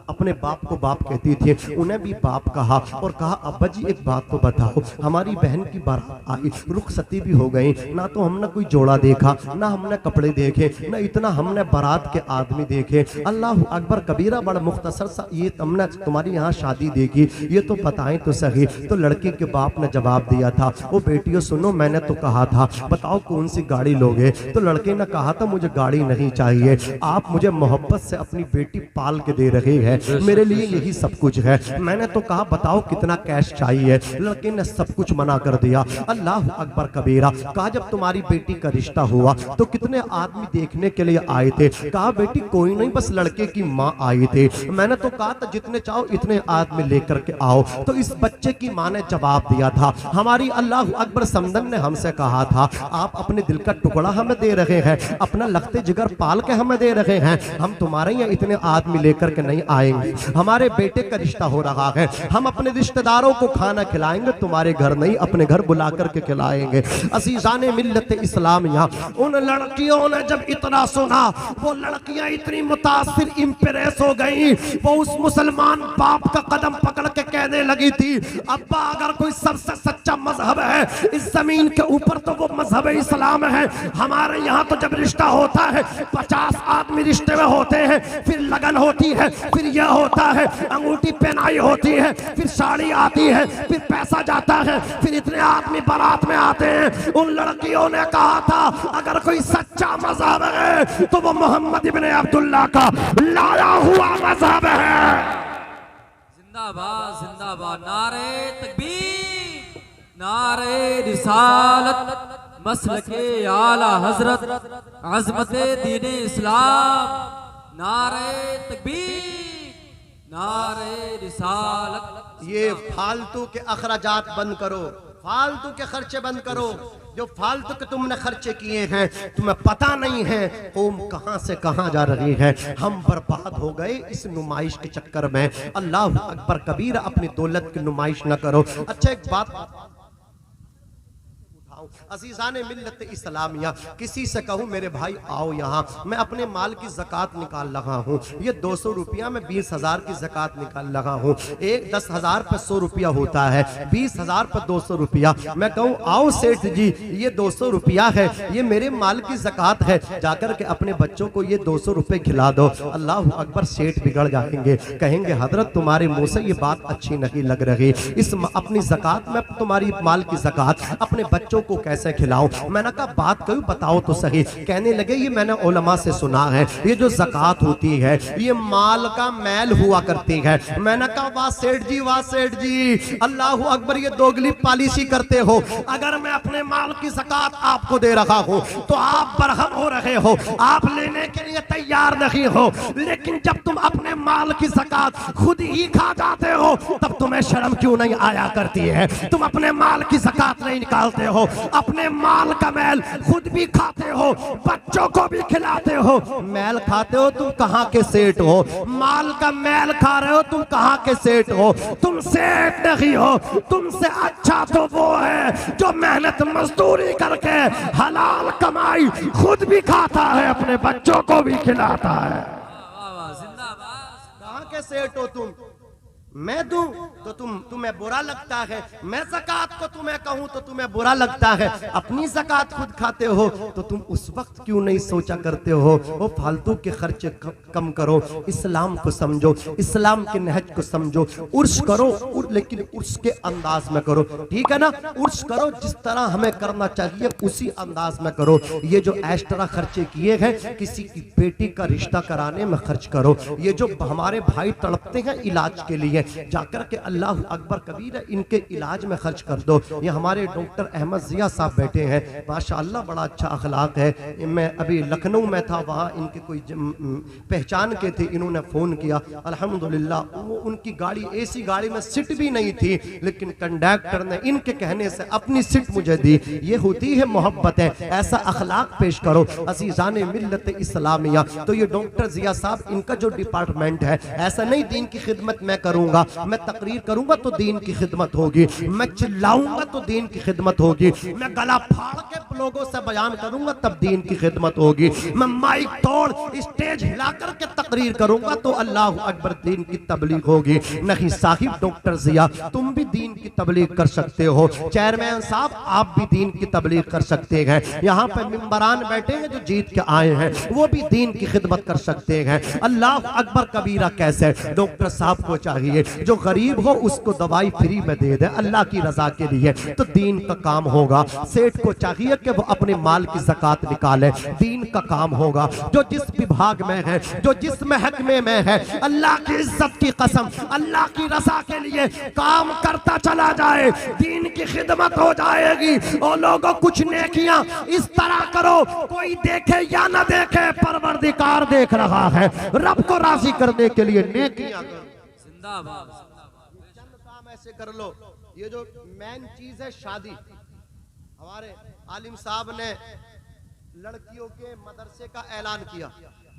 अपने बाप को बाप कहती थी, उन्हें भी बाप कहा और कहा अब्बा जी एक बात तो बताओ, हमारी बहन की बारात आई, रुखसती भी हो गई, ना तो हमने कोई जोड़ा देखा, ना हमने कपड़े देखे, ना इतना हमने बारात के आदमी देखे। अल्लाह अकबर कबीरा, बड़ा मुख्तसर सा ये तुमने तुम्हारी यहाँ शादी देखी, ये तो बताएं तो सही। तो लड़की के बाप ने जवाब दिया था, वो बेटियों सुनो, मैंने तो कहा था बताओ कौन सी गाड़ी लोगे। तो लड़के ने कहा था मुझे गाड़ी नहीं चाहिए, आप मुझे मोहब्बत से अपनी बेटी पाल के दे रहे हैं, मेरे लिए यही सब कुछ है। मैंने तो कहा बताओ कितना कैश चाहिए। लड़के ने सब कुछ मना कर दिया। अल्लाह अकबर कबीरा। कहा जब तुम्हारी बेटी का रिश्ता हुआ तो कितने आदमी देखने के लिए आए थे। कहा बेटी कोई नहीं, बस लड़के की माँ आई थी। मैंने तो कहा था जितने चाहो इतने आदमी लेकर के आओ। तो इस बच्चे की माँ ने जवाब दिया था, हमारी अल्लाह अकबर समदन ने हमसे कहा था आप अपने दिल का टुकड़ा हमें दे रहे हैं, अपना लखते जिगर पाल के हमें दे रहे हैं, हम तुम्हारे यहाँ इतने आदमी लेकर के नहीं आएंगे। हमारे बेटे का रिश्ता हो रहा है, हम अपने रिश्तेदारों को खाना खिलाएंगे, तुम्हारे घर नहीं अपने घर बुला करके खिलाएंगे। अज़ीज़ाने मिल्लत इस्लामिया, उन लड़कियों ने जब इतना सुना, वो लड़कियां इतनी मुतासिर इम्प्रेस हो गई, वो उस मुसलमान बाप का कदम पकड़ के कहने लगी थी, अब्बा अगर कोई सबसे सच्चा मजहब है इस जमीन के ऊपर तो वो मजहब इस्लाम है। हमारे यहाँ तो जब रिश्ता होता है 50 आदमी रिश्ते में होते हैं, फिर लगन होती है, फिर यह होता है, अंगूठी पहनाई होती है, फिर साड़ी आती है, फिर पैसा जाता है, फिर इतने आदमी बारात में आते हैं। उन लड़कियों ने कहा था अगर कोई सच्चा मजहब है तो वो मोहम्मद इब्ने अब्दुल्लाह का लाया हुआ मजहब है। जिंदाबाद जिंदाबाद, नारे तकबीर, नारे रिसालत, मसलके आला हजरत, अज़मते दीन इस्लाम, नारे तकबीर, नारे रिसालत। ये फालतू के अखराजात बंद करो, फालतू के खर्चे बंद करो। जो फालतू के तुमने खर्चे किए हैं तुम्हें पता नहीं है कौम कहां से कहां जा रही है। हम बर्बाद हो गए इस नुमाइश के चक्कर में। अल्लाह अकबर कबीरा, अपनी दौलत की नुमाइश न करो। अच्छा एक बात अज़ीज़ाने मिल्लत इस्लामिया, किसी से कहूँ मेरे भाई आओ यहाँ, मैं अपने माल की ज़कात निकाल रहा हूँ, ये 200 रुपया में 20,000 की ज़कात निकाल रहा हूँ। एक 10,000 पर 100 रुपया होता है, 20,000 पर 200 रुपया। मैं कहूँ आओ सेठ जी ये 200 रुपया है, ये मेरे माल की ज़कात है, जाकर के अपने बच्चों को ये 200 रुपये खिला दो। अल्लाह अकबर, सेठ बिगड़ जाएंगे, कहेंगे हजरत तुम्हारे मुँह से ये बात अच्छी नहीं लग रही, इस अपनी ज़कात में तुम्हारी माल की ज़कात अपने बच्चों को कैसे खिलाऊं। मैंने कहा बात करूं बताओ तो सही। कहने लगे ये मैंने उलमा से सुना है, ये जो ज़कात होती है ये माल का मैल हुआ करती है। मैंने कहा वाह सेठ जी, वाह सेठ जी, अल्लाह अकबर, ये दोगली पॉलिसी करते हो। अगर मैं अपने माल की ज़कात आपको दे रहा हूं तो आप बरहम हो रहे हो, आप लेने के लिए तैयार नहीं हो। लेकिन जब तुम अपने माल की ज़कात खुद ही खा जाते हो तब तुम्हें शर्म क्यों नहीं आया करती है? तुम अपने माल की ज़कात नहीं निकालते हो, अपने माल का मैल खुद भी खाते हो, बच्चों को भी खिलाते हो। मैल खाते हो तुम कहाँ के सेठ हो? माल का मैल खा रहे हो तुम कहाँ के सेठ हो? तुम सेठ नहीं हो, तुमसे अच्छा तो वो है जो मेहनत मजदूरी करके हलाल कमाई खुद भी खाता है, अपने बच्चों को भी खिलाता है। कहाँ के सेठ हो तुम? मैं दूं तो तुम्हें बुरा लगता है, मैं ज़कात को तुम्हें कहूं तो तुम्हें बुरा लगता है। अपनी ज़कात खुद खाते हो तो तुम उस वक्त क्यों नहीं सोचा करते हो? वो फालतू के खर्चे कम करो, इस्लाम को समझो, इस्लाम के नहज को समझो। उर्स करो लेकिन उर्स के अंदाज में करो, ठीक है ना? उर्स करो जिस तरह हमें करना चाहिए उसी अंदाज में करो। ये जो एक्स्ट्रा खर्चे किए हैं किसी की बेटी का रिश्ता कराने में खर्च करो। ये जो हमारे भाई तड़पते हैं इलाज के लिए, जाकर के अल्लाह अकबर कबीर इनके इलाज में खर्च कर दो। ये हमारे डॉक्टर अहमद जिया साहब बैठे हैं, माशाअल्लाह बड़ा अच्छा अखलाक है। मैं अभी लखनऊ में था, वहाँ इनके कोई पहचान के थे, इन्होंने फ़ोन किया, अल्हम्दुलिल्लाह वो उनकी गाड़ी ऐसी गाड़ी में सीट भी नहीं थी, लेकिन कंडक्टर ने इनके कहने से अपनी सीट मुझे दी। ये होती है मोहब्बत है, ऐसा अखलाक पेश करो अज़ीज़ाने मिल्लत इस्लामिया। तो ये डॉक्टर जिया साहब इनका जो डिपार्टमेंट है, ऐसा नहीं दीन की खिदमत मैं करूँगा, मैं तकरीर करूंगा तो दीन की खिदमत होगी, मैं चिल्लाऊंगा तो दीन की खिदमत होगी, मैं गला फाड़ के लोगों से बयान करूंगा तब दीन की खिदमत होगी। मैं माइक तोड़ स्टेज हिला करके तकरीर करूंगा तो अल्लाह अकबर दीन की तबलीग होगी। नहीं साहिब डॉक्टर जिया, तुम भी दीन की तबलीग कर सकते हो। चेयरमैन साहब, आप भी दीन की तबलीग कर सकते हैं। यहाँ पे मिंबरान बैठे हैं जो जीत के आए हैं, वो भी दीन की खिदमत कर सकते हैं। अल्लाह अकबर कबीरा कैसे? डॉक्टर साहब को चाहिए जो गरीब हो उसको दवाई फ्री में दे दे अल्लाह की रजा के लिए, तो दीन का काम होगा। सेठ को चाहिए कि वो अपने माल की ज़कात निकाले, दीन का काम होगा। जो जिस विभाग में है, जो जिस महकमे में है, अल्लाह की इज्जत की कसम, अल्लाह की रजा के लिए काम करता चला जाए, दीन की खिदमत हो जाएगी। और लोगों कुछ नेकियां इस तरह करो, कोई देखे या ना देखे, परवरदिगार देख रहा है। रब को राजी करने के लिए नेकियां करो। जिंदाबाद। चंद काम ऐसे कर लो। ये जो मेन चीज है शादी, हमारे आलिम साहब ने लड़कियों के मदरसे का ऐलान किया,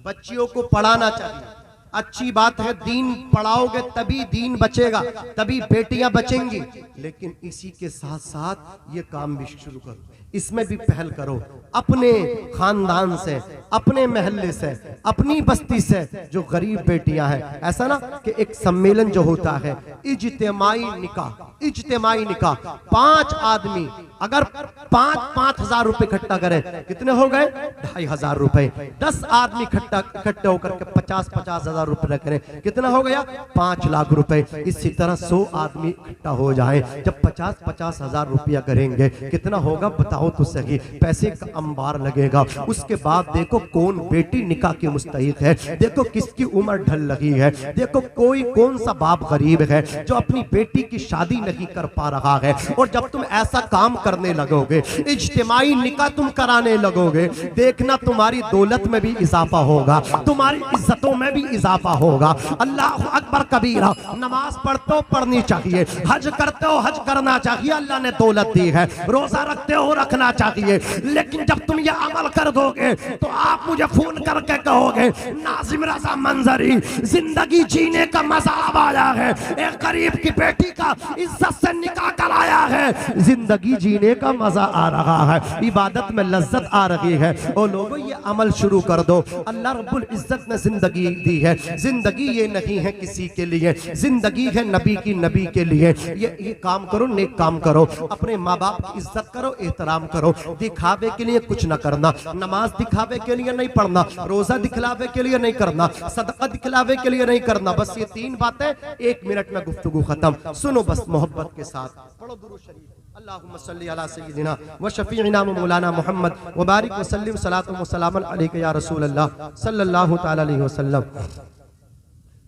बच्चियों को पढ़ाना चाहिए। अच्छी बात है, दीन पढ़ाओगे तभी दीन बचेगा, तभी बेटियां बचेंगी। लेकिन इसी के साथ साथ ये काम भी शुरू करो, इसमें भी पहल करो। अपने खानदान से, अपने महल्ले से, अपनी बस्ती से जो गरीब बेटियां हैं, ऐसा ना कि एक सम्मेलन जो होता है इज्तिमाई निकाह, इज्तिमाई निकाह, 5 आदमी अगर 5,000 रुपए इकट्ठा करें, कितने हो गए? 2,500 रुपए। 10 आदमी इकट्ठे होकर के 50,000 रुपए करें, कितना हो गया? 5 लाख रुपए। इसी तरह 100 आदमी इकट्ठा हो जाए, जब 50,000 रुपया करेंगे, कितना होगा बताओ तो सही? पैसे का अंबार लगेगा। उसके बाद देखो कौन बेटी निकाह की मुस्तहिक है, देखो किसकी उम्र ढल लगी है, देखो कोई कौन सा बाप गरीब है जो अपनी बेटी की शादी नहीं कर पा रहा है। और जब तुम ऐसा काम करने लगोगे, इज्तिमाई निकाह तुम कराने लगोगे, देखना तुम्हारी दौलत में भी इजाफा होगा, तुम्हारी इज्जतों में भी इजाफा होगा। अल्लाह अकबर कबीरा। नमाज पढ़ते हो पढ़नी चाहिए, हज करते हो हज करना चाहिए, अल्लाह ने दौलत दी है। रोजा रखते हो रखना चाहिए। लेकिन जब तुम ये अमल कर दोगे तो आप मुझे फोन करके कहोगे, नाजिम रजा मंजरी, जिंदगी जीने का मजा अब आया है, एक गरीब की बेटी का इज्जत से निकाह कराया है, जिंदगी जीने का मजा आ रहा है, इबादत में लज्जत आ रही है। और लोगों ये अमल शुरू कर दो। अल्लाह रब्बुल इज्जत ने जिंदगी दी है, जिंदगी ये नहीं है किसी के लिए, जिंदगी है नबी के लिए। ये काम करो, नेक काम करो, अपने माँ बाप की इज्जत करो, एहतराम करो। दिखावे के लिए कुछ ना करना, नमाज दिखावे के लिए नहीं पढ़ना, रोजा दिखलावे के लिए नहीं करना, सदका दिखलावे के लिए नहीं करना। बस ये 3 बातें, 1 मिनट में गुफ्तगू खत्म। सुनो बस मोहब्बत के साथ, पढ़ो दुरूद शरीफ। अल्लाहुम्मा सल्ली अला सय्यिदिना व शफीइना मौलाना मुहम्मद व बारिक व सल्लिम सलातु व सलामन अलैका या रसूल अल्लाह सल्लल्लाहु तआला अलैहि वसल्लम।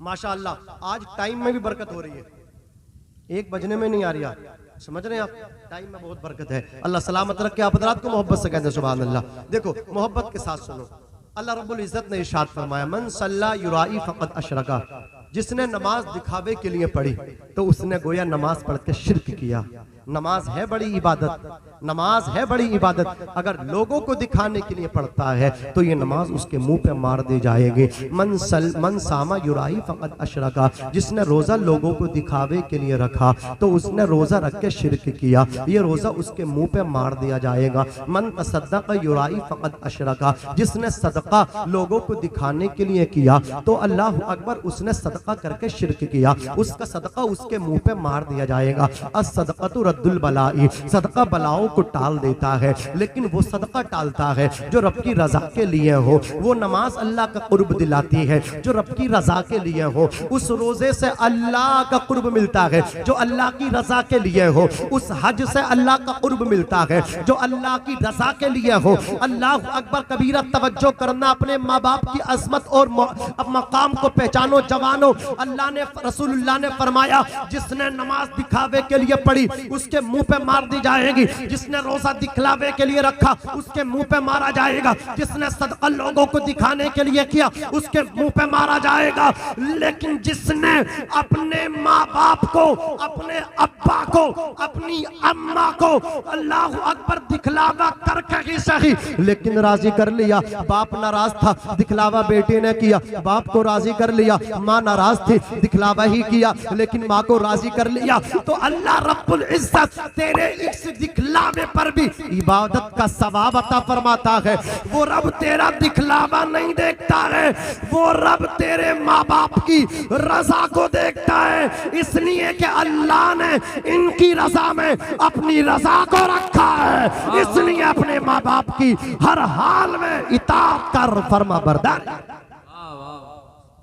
माशाअल्लाह आज टाइम में भी बरकत हो रही है, 1 बजने में नहीं आ रही। समझ रहे हैं आप, टाइम में बहुत बरकत है। अल्लाह सलामत रखे आप हज़रात को, मोहब्बत से कहते हैं सुभान अल्लाह। देखो मोहब्बत के साथ सुनो, अल्लाह रब्बुल इज्जत ने इरशाद फरमाया, मन सल्ला युराई फक़द अशरका, जिसने नमाज दिखावे के लिए पढ़ी तो उसने गोया नमाज पढ़ के शिर्क किया। नमाज है बड़ी इबादत, नमाज है बड़ी इबादत। अगर लोगों को दिखाने के लिए पढ़ता है तो ये नमाज उसके मुंह पे मार दी जाएगी। मन सामा युराई फक़द अशरका, जिसने रोजा लोगों को दिखावे के लिए रखा तो उसने रोजा रख के शिर्क किया, ये रोजा उसके मुंह पे मार दिया जाएगा। मन तसद्दक़ युराई फक़द अशरका, जिसने सदका लोगों को दिखाने के लिए किया तो अल्लाह अकबर उसने सदका करके शिर्क किया, उसका सदका उसके मुंह पे मार दिया जाएगा। अस्सदक़तु रद्दुल बलाई, सदका बलाओं को टाल देता है, लेकिन वो सदका टालता है जो रब की रजा के लिए हो। वो नमाज अल्लाह का कुर्ब दिलाती है जो रब की रजा के लिए हो। उस रोजे से अल्लाह का कुर्ब मिलता है जो अल्लाह की रजा के लिए हो। उस हज से अल्लाह का कुर्ब मिलता है जो अल्लाह की रजा के लिए हो। अल्लाह अकबर कबीरा। तवज्जो करना, अपने माँ बाप की अजमत और मकाम को पहचानो जवानों। अल्लाह ने, रसूलुल्लाह ने फरमाया, जिसने नमाज दिखावे के लिए पढ़ी उसके मुंह पे मार दी जाएगी, जिसने रोजा दिखलावे के लिए रखा उसके मुंह पे मारा जाएगा, जिसने सदका लोगों को दिखाने के लिए किया उसके मुंह पे मारा जाएगा। लेकिन जिसने अपने माँ बाप को, अपने अब्बा को, अपनी अम्मा को अल्लाह अकबर दिखलावा करके ही सही लेकिन राजी कर लिया। बाप नाराज था, दिखलावा बेटे ने किया, बाप को राजी कर लिया। माँ नाराज थी, दिखलावा ही किया लेकिन माँ को राजी कर लिया। तो अल्लाह रब्बुल इज्जत इज्जत तेरे इस दिखलावे पर भी इबादत का सवाब अता फरमाता है। वो रब तेरा दिखलावा नहीं देखता है, वो रब तेरे माँ बाप की रजा को देखता है, इसलिए कि अल्लाह ने इनकी रजा में अपनी रजा को रखा है, इसलिए अपने माँ बाप की हर हाल में इताअत कर, फर्मा बरदारी,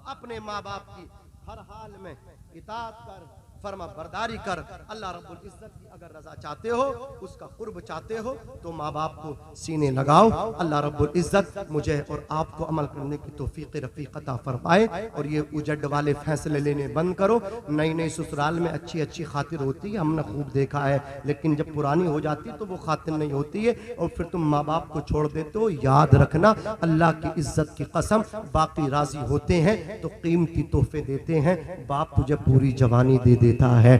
अपने माँ बाप की हर हाल में इताअत कर, फर्मा बरदारी कर। अल्लाह रब्बुल इज्जत की अगर रजा चाहते हो, उसका कुर्ब चाहते हो, तो माँ बाप को सीने लगाओ। अल्लाह रब्बुल इज्जत मुझे और आपको अमल करने की तौफीक रफ़ीक अता फरमाए और ये उजड़ वाले फैसले लेने बंद करो। नई नई ससुराल में अच्छी अच्छी खातिर होती है, हमने खूब देखा है, लेकिन जब पुरानी हो जाती है तो वो खातिर नहीं होती है और फिर तुम माँ बाप को छोड़ देते हो। याद रखना, अल्लाह की इज्जत की कसम, बाकी राजी होते हैं तो कीमती तोहफे देते हैं, बाप तुझे पूरी जवानी दे देता है।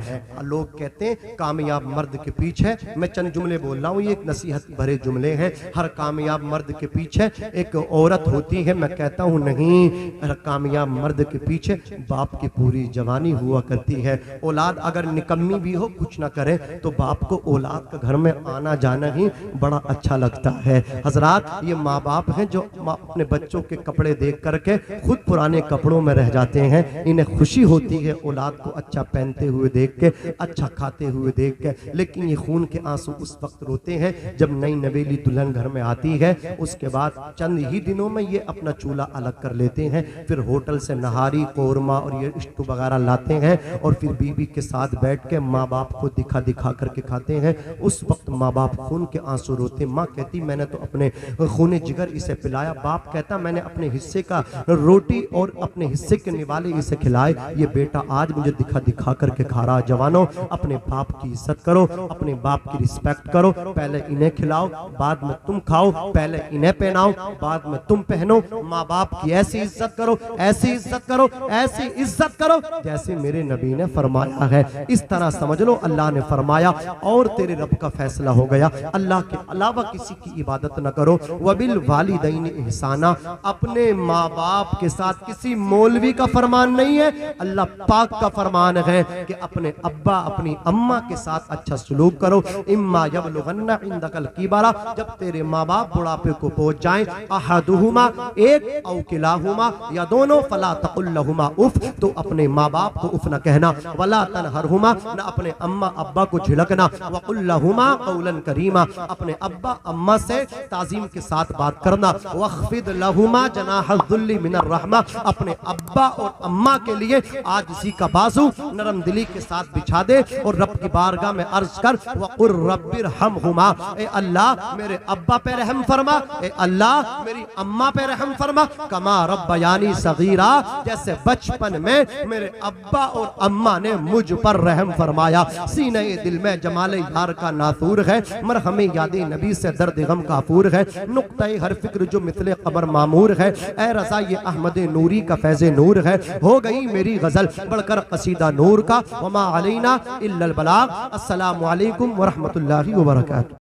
लोग कहते हैं कामयाब मर्द के पीछे, मैं चंद जुमले बोल रहा हूँ, ये एक नसीहत भरे जुमले हैं। हर कामयाब मर्द के पीछे एक औरत होती है, मैं कहता हूँ नहीं, हर कामयाब मर्द के पीछे बाप की पूरी जवानी हुआ करती है। औलाद अगर निकम्मी भी हो, कुछ ना करे, तो बाप को औलाद का घर में आना जाना ही बड़ा अच्छा लगता है। हजरात, ये माँ बाप हैं जो अपने बच्चों के कपड़े देख करके खुद पुराने कपड़ों में रह जाते हैं। इन्हें खुशी होती है औलाद को अच्छा पहनते हुए देख के, अच्छा खाते हुए देख के, लेकिन ये खून के आंसू उस वक्त रोते हैं जब नई नवेली दुल्हन घर में आती है। उसके बाद चंद ही दिनों में ये अपना चूल्हा अलग कर लेते हैं, फिर होटल से नहारी, कोरमा और ये स्टू वगैरह लाते हैं और फिर बीवी के साथ बैठ के माँ बाप को दिखा दिखा करके खाते हैं। उस वक्त माँ बाप खून के आंसू रोते। माँ कहती मैंने तो अपने खूने जिगर इसे पिलाया, बाप कहता मैंने अपने हिस्से का रोटी और अपने हिस्से के निवाले इसे खिलाए, ये बेटा आज मुझे दिखा दिखा करके खा रहा। जवानों, अपने बाप की इज्जत करो, अपने बाप की रिस्पेक्ट करो, पहले इन्हें खिलाओ, बाद में तुम खाओ, पहले इन्हें पहनाओ, बाद में तुम पहनो। माँ बाप की ऐसी इज्जत करो, ऐसी इज्जत करो, ऐसी इज्जत करो जैसे मेरे नबी ने फरमाया है। इस तरह समझ लो अल्लाह ने फरमाया और तेरे रब का फैसला हो गया। अल्लाह के अलावा किसी की इबादत न करो। वबिल वालिदैन इहसाना, अपने माँ बाप के साथ किसी मौलवी का फरमान नहीं है, अल्लाह पाक का फरमान है कि अपने अब्बा अपनी अम्मा के साथ अच्छा सलूक करो। इम्मा यबलुगन्ना इंदकल किबरा, जब तेरे माँ बाप बुढ़ापे को पहुंच जाएं, अहदुहुमा, एक औ किलाहुमा, या दोनों, फला तकुल लहुमा उफ, तो अपने माँ बाप को उफ न कहना, वला तनहरहुमा, न अपने अम्मा अब्बा को झिड़कना, वकुल लहुमा कौलन करीमा, अपने अब्बा अम्मा से ताजीम के साथ बात करना, वख्फिद लहुमा जनाहुल्ली मिनर रहमा, अपने अब्बा और अम्मा के लिए आजिज़ी का बाजू नरम दिली के साथ बिछा दे और रब की बारगाह में अर्ज कर, वकुर रब्बिरहमहुमा, ए अल्लाह मेरे अब्बा पे रहम फरमा, ए अल्लाह मेरी अम्मा पे रहम फरमा, कमा रब्बयानी सगीरा, जैसे बचपन में मेरे अब्बा और अम्मा ने मुझ पर रहम फरमाया। सीने दिल में जमाले यार का नासूर है, मरहमे यादे नबी से दर्द गम काफूर है, नुक्ते हर फिक्र जो मिथले कबर मामूर है, ए रज़ा ये अहमद नूरी का फैज़े नूर है। हो गई मेरी गजल बढ़कर कसीदा नूर का, वमा अलैना इल्लल बलाग। अस्सलामु अलैकुम व रहमतुल्लाहि व बरकातुहू।